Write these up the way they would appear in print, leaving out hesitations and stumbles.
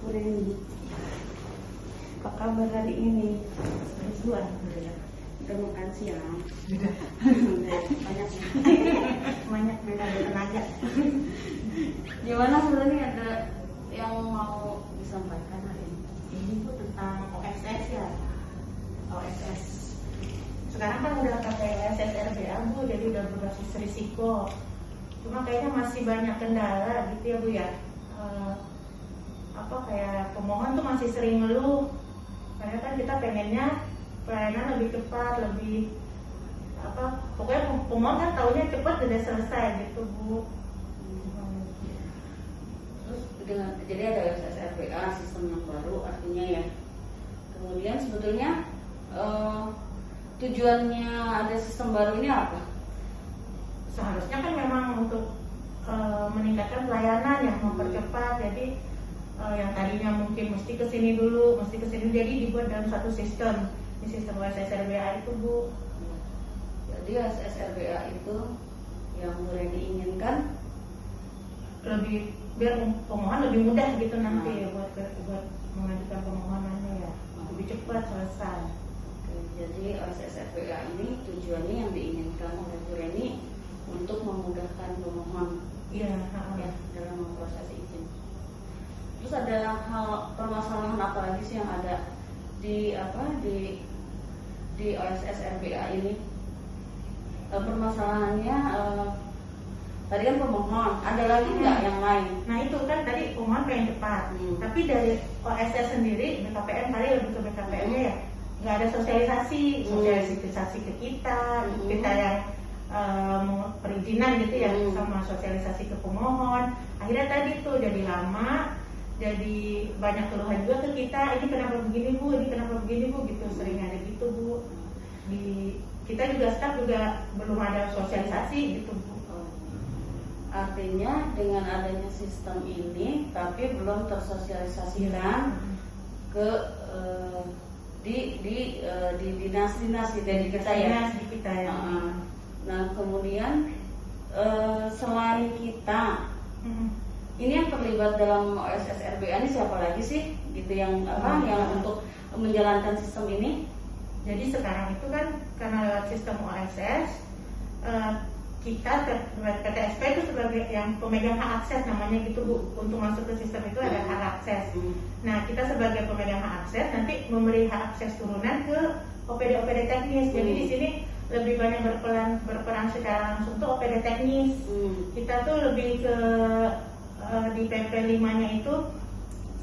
Kureni. Apa kabar hari ini? Alhamdulillah. Udah makan siang? Sudah. Banyak ya? Banyak beda tenaga. Gimana sebenarnya ada yang mau disampaikan hari ini? Ini tuh tentang OSS ya. OSS. Sekarang kan udah pakai OSS RBA Bu, jadi udah berbasis risiko. Cuma kayaknya masih banyak kendala gitu ya Bu ya. Kayak pemohon tuh masih sering ngeluh. Karena kan kita pengennya pelayanan lebih cepat, lebih pokoknya pemohon kan taunya cepat udah selesai gitu Bu. Terus jadi ada OSS RBA sistem yang baru artinya ya. Kemudian sebetulnya tujuannya ada sistem baru ini apa? Seharusnya kan memang untuk meningkatkan pelayanan yang mempercepat. Jadi yang tadinya mungkin mesti kesini dulu, jadi dibuat dalam satu sistem. Di sistem OSS RBA itu Bu. Jadi OSS RBA itu yang mulai diinginkan Lebih biar pemohon lebih mudah gitu nanti ya buat mengajukan permohonannya ya, lebih cepat selesai. Jadi OSS RBA ini tujuannya yang diinginkan oleh Kureni untuk memudahkan pemohon ya, dalam memproses izin. Terus ada permasalahan apa lagi sih yang ada di OSS RBA ini? Permasalahannya tadi kan pemohon, ada lagi nggak yang lain? Nah itu kan tadi pemohon pengen cepat, tapi dari OSS sendiri BKPM kali lebih ke BKPM-nya ya, nggak ada sosialisasi ke kita yang perizinan gitu ya, sama sosialisasi ke pemohon. Akhirnya tadi tuh jadi lama, jadi banyak keluhan juga ke kita, ini kenapa begini Bu, gitu, sering ada gitu Bu. Kita juga staff juga belum ada sosialisasi gitu Bu. Artinya dengan adanya sistem ini tapi belum tersosialisasikan ke di dinas-dinas gitu ya, di kita ya. Nah kemudian selain kita ini yang terlibat dalam OSS RBA ini siapa lagi sih gitu yang yang untuk menjalankan sistem ini? Jadi sekarang itu kan karena lewat sistem OSS kita PTSP itu sebagai yang pemegang hak akses namanya gitu Bu. Untuk masuk ke sistem itu ada hak akses. Nah kita sebagai pemegang hak akses nanti memberi hak akses turunan ke OPD teknis. Jadi di sini lebih banyak berperan secara langsung tuh OPD teknis. Kita tuh lebih ke di PP 5-nya itu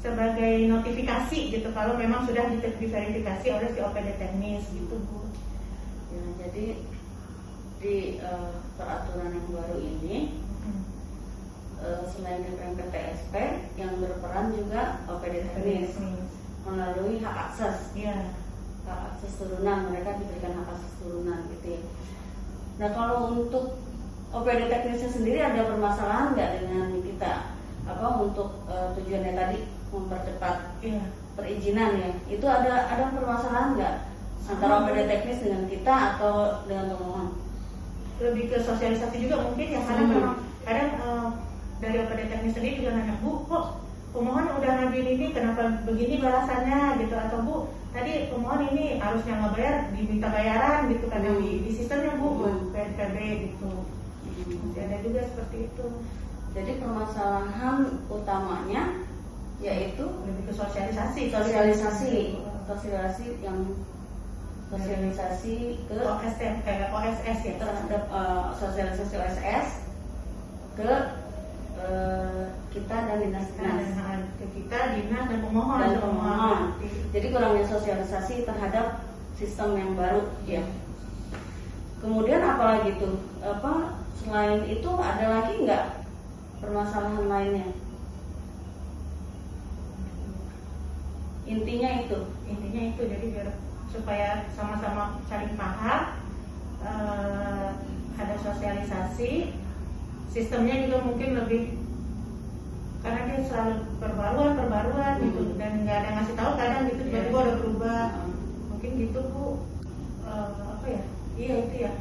sebagai notifikasi gitu kalau memang sudah diverifikasi oleh si OPD teknis gitu Bu. Ya, jadi di peraturan yang baru ini selain DPM PTSP yang berperan juga OPD teknis melalui hak akses. Hak akses turunan, mereka diberikan hak akses turunan gitu ya. Nah kalau untuk OPD teknisnya sendiri ada permasalahan nggak dengan kita untuk tujuannya tadi mempercepat perizinan ya, itu ada permasalahan nggak antara OPD teknis dengan kita atau dengan pemohon? Lebih ke sosialisasi juga mungkin ya, karena memang kadang dari OPD teknis sendiri juga nanya, Bu kok pemohon udah ngajuin ini kenapa begini balasannya gitu, atau Bu tadi pemohon ini harusnya nggak bayar diminta bayaran gitu kan di sistemnya Bu, PNPB gitu. Ada juga seperti itu. Jadi permasalahan utamanya yaitu lebih ke sosialisasi ke OSS ya, terhadap sosialisasi OSS ke kita dan dinas ke kita, dinas dan pemohon. Jadi kurangnya sosialisasi terhadap sistem yang baru ya. Kemudian apalagi tuh selain itu ada lagi nggak permasalahan lainnya? Intinya itu jadi biar supaya sama-sama saling paham, ada sosialisasi, sistemnya juga mungkin lebih, karena dia selalu perbaruan gitu, dan nggak ada ngasih tahu kadang gitu tiba-tiba udah berubah, mungkin gitu Bu. Iya itu ya.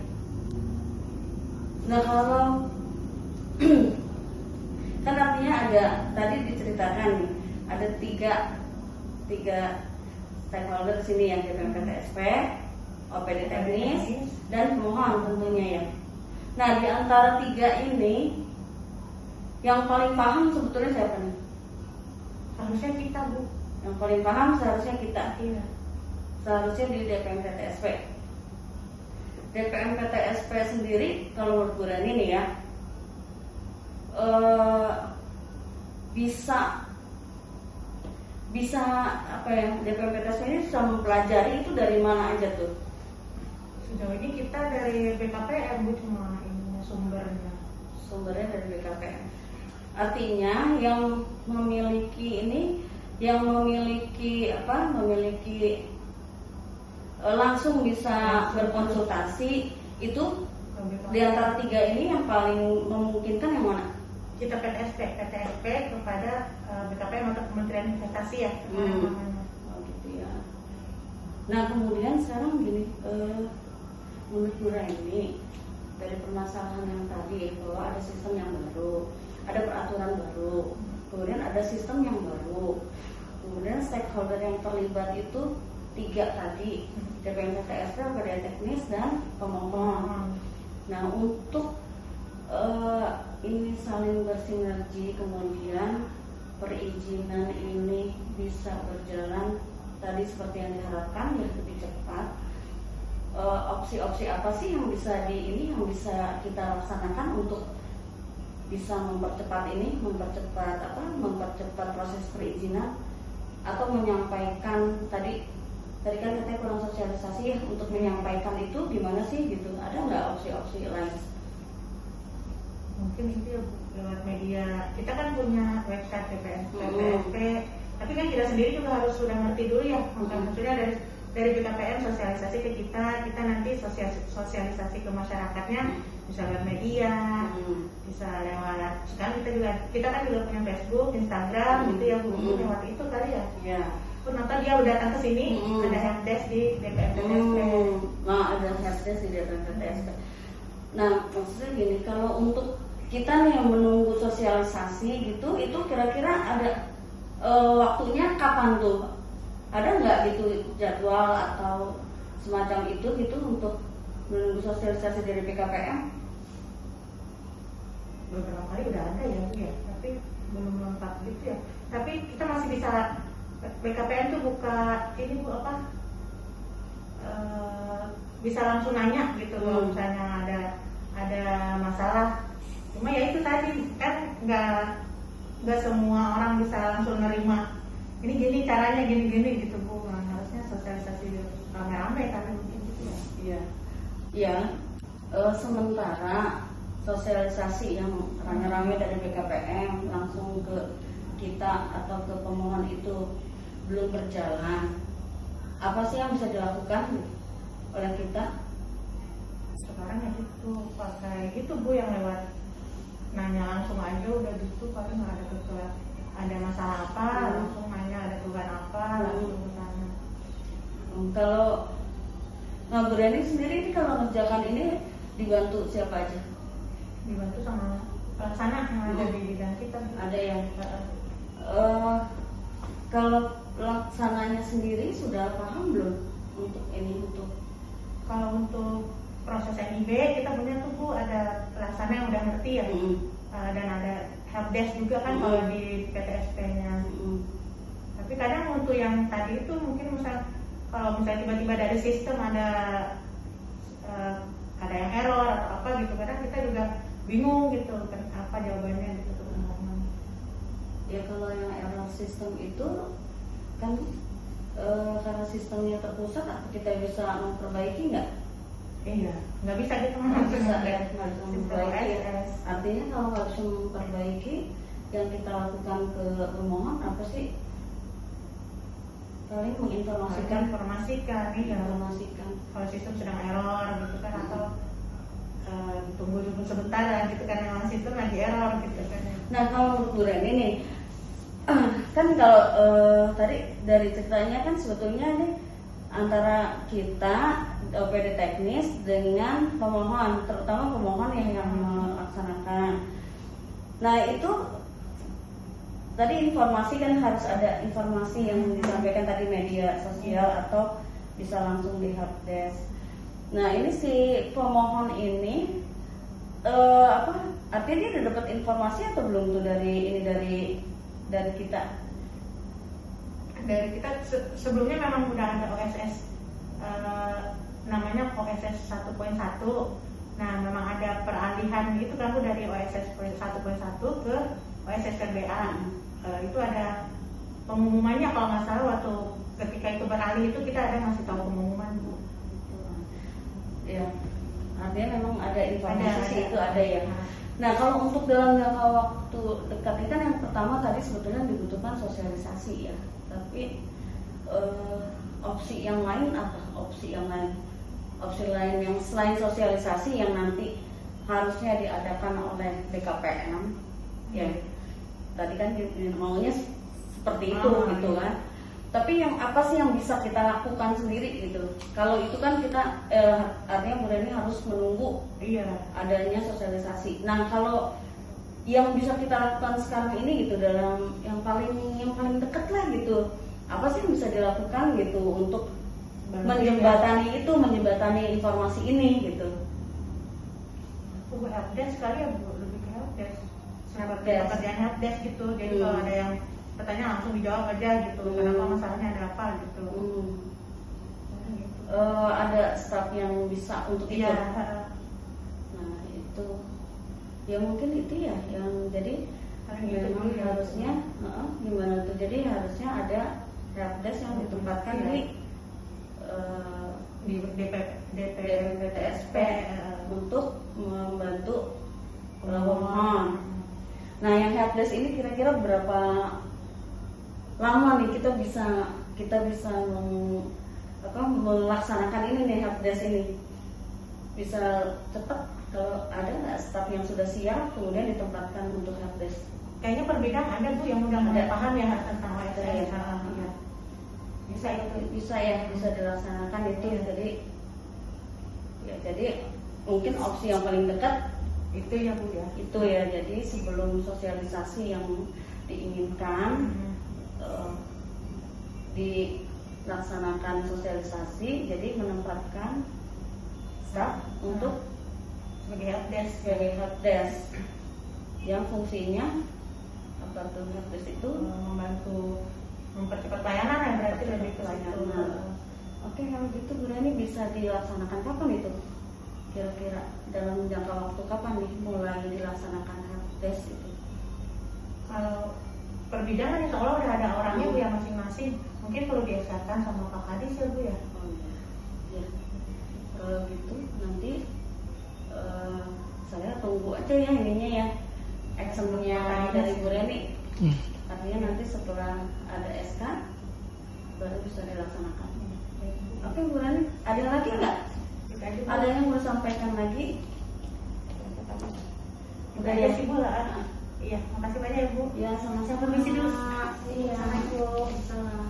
Nah kalau kan artinya ada tadi diceritakan nih ada tiga stakeholder di sini yang DPM-PTSP, OPD teknis, dan pemohon tentunya ya. Nah, di antara tiga ini yang paling paham sebetulnya siapa nih? Harusnya kita, Bu. Yang paling paham seharusnya kita. Iya. Seharusnya di DPM-PTSP. DPM-PTSP sendiri kalau menurut Bu Rani nih ya, bisa apa ya, DPM-PTSP ini bisa mempelajari itu dari mana aja tuh? Sejauh ini kita dari BKPM, Bu, cuma ini Sumbernya dari BKPM. Artinya yang memiliki langsung bisa berkonsultasi itu di antara tiga ini yang paling memungkinkan yang mana? Kita PTSP kepada BKPM atau Kementerian Investasi ya. Oh gitu ya. Nah kemudian sekarang gini, menurut Bu Rani dari permasalahan yang tadi bahwa ada sistem yang baru, ada peraturan baru, kemudian ada sistem yang baru, kemudian stakeholder yang terlibat itu tiga tadi, DPM-PTSP, OPD teknis, dan pemohon. Nah untuk ini saling bersinergi, kemudian perizinan ini bisa berjalan tadi seperti yang diharapkan, ya lebih cepat. Opsi-opsi apa sih yang bisa bisa kita laksanakan untuk bisa mempercepat proses perizinan atau menyampaikan tadi kan katanya kurang sosialisasi ya, untuk menyampaikan itu gimana sih gitu, ada nggak opsi-opsi lain? Mungkin itu ya, lewat media. Kita kan punya website DPM-PTSP, tapi kan kita sendiri juga harus sudah ngerti dulu ya. Maksudnya dari BKPM sosialisasi ke kita nanti sosialisasi ke masyarakatnya bisa lewat media, bisa lewat, sekarang kita kan juga punya Facebook, Instagram gitu ya, lewat itu kali ya. Iya. Pun nonton dia udah datang ke sini, ada helpdesk di DPM-PTSP. Nah, ada helpdesk di DPM-PTSP. Nah, maksudnya gini, kalau untuk kita nih yang menunggu sosialisasi gitu, itu kira-kira ada waktunya kapan tuh? Ada nggak gitu jadwal atau semacam itu gitu untuk menunggu sosialisasi dari BKPM? Beberapa kali udah ada ya, Bu ya, tapi belum lengkap gitu ya. Tapi kita masih bisa, BKPM tuh buka ini Bu apa? Bisa langsung nanya gitu kalau misalnya ada masalah. Cuma ya itu tadi kan nggak semua orang bisa langsung nerima. Ini gini caranya gini gitu Bu. Nah, harusnya sosialisasi rame-rame kan mungkin gitu ya. Iya. Iya. Sementara sosialisasi yang rame-rame dari BKPM langsung ke kita atau ke pemohon itu belum berjalan, apa sih yang bisa dilakukan oleh kita? Sekarang ya gitu, pakai gitu Bu, yang lewat nanya langsung aja udah gitu, paling ada masalah apa langsung nanya, ada keluhan apa langsung ke sana. Kalau Bu Rani sendiri ini kalau mengerjakan ini dibantu siapa aja? Dibantu sama pelaksana yang ada di bidang kita. Ada yang kalau pelaksananya sendiri sudah paham belum untuk ini, kalau untuk proses NIB kita punya tuh Bu, ada pelaksana yang udah ngerti ya, dan ada helpdesk juga kan kalau di PTSP-nya. Tapi kadang untuk yang tadi itu mungkin kalau misalnya tiba-tiba dari sistem ada yang error atau apa gitu, kadang kita juga bingung gitu kan apa jawabannya gitu teman-teman. Ya kalau yang error sistem itu kan karena sistemnya terpusat, apa kita bisa memperbaiki nggak? Iya, nggak bisa gitu memperbaiki. Artinya kalau harus memperbaiki, yang kita lakukan ke pemohon apa sih? Paling menginformasikan, informasikan kalau sistem sedang error gitu kan, atau tunggu sebentar gitu kan, memang sistem lagi error gitu kan. Nah kalau Bu Rani nih, kan kalau tadi dari ceritanya kan sebetulnya nih antara kita OPD teknis dengan pemohon, terutama pemohon yang melaksanakan. Nah itu tadi informasi kan harus ada informasi yang disampaikan tadi media sosial atau bisa langsung di helpdesk. Nah ini si pemohon ini artinya dia udah dapat informasi atau belum tuh dari kita? Dari kita sebelumnya memang udah ada OSS namanya OSS 1.1. Nah memang ada peralihan itu kan dari OSS 1.1 ke OSS RBA. Itu ada pengumumannya kalau nggak salah waktu ketika itu beralih itu kita ada masih tahu pengumuman Bu. Ya, artinya memang ada informasi Ada. itu ada ya. Nah kalau untuk dalam jangka waktu dekat ini kan yang pertama tadi sebetulnya dibutuhkan sosialisasi ya. Tapi opsi yang lain apa? Opsi lain yang selain sosialisasi yang nanti harusnya diadakan oleh BKPM ya. Tadi kan maunya seperti itu gitu kan. Tapi yang apa sih yang bisa kita lakukan sendiri gitu? Kalau itu kan kita artinya Bu Reni harus menunggu adanya sosialisasi. Nah kalau yang bisa kita lakukan sekarang ini gitu dalam yang paling dekat lah gitu, apa sih yang bisa dilakukan gitu untuk menjembatani informasi ini gitu? Bu helpdesk sekali ya Bu, lebih ke helpdesk. Pekerjaan helpdesk gitu. Jadi kalau ada yang pertanyaan langsung dijawab aja gitu. Kenapa masalahnya ada apa gitu. Ada staf yang bisa untuk itu. Iya. Nah itu ya mungkin itu ya yang jadi memang harusnya gimana tuh, jadi harusnya ada helpdesk yang ditempatkan di DPTSP untuk membantu pemohon. Nah yang helpdesk ini kira-kira berapa lama nih kita bisa melaksanakan ini nih helpdesk ini? Bisa cepat kalau ada nggak staf yang sudah siap kemudian ditempatkan untuk helpdesk? Kayaknya perbedaan ada Bu yang udah mulai paham ya tentang OSS. Bisa dilaksanakan itu ya. Jadi mungkin opsi yang paling dekat itu ya Bu ya. Itu ya. Jadi sebelum sosialisasi yang diinginkan dilaksanakan sosialisasi, jadi menempatkan staf untuk sebagai helpdesk yang fungsinya apa tuh? Helpdesk itu membantu mempercepat layanan ya, berarti lebih ke layanan. Oke, kalau gitu Bu Reni bisa dilaksanakan kapan itu? Kira-kira dalam jangka waktu kapan nih mulai dilaksanakan helpdesk itu? Kalau perbidangan insya Allah udah ada orangnya Bu yang masing-masing. Mungkin perlu diesarkan sama Pak Kadis ya Bu ya. Ya. Kalau gitu nanti saya tunggu aja ya ininya ya, actionnya dari Bu Reni. Artinya nanti setelah ada SK baru bisa dilaksanakan. Oke Bu Reni, ada lagi nggak? Ada yang mau sampaikan lagi? Udah ya sih Bu lah. Iya, makasih banyak ya Bu. Ya sama-sama. Permisi dulu. Iya. Assalamualaikum. Salam.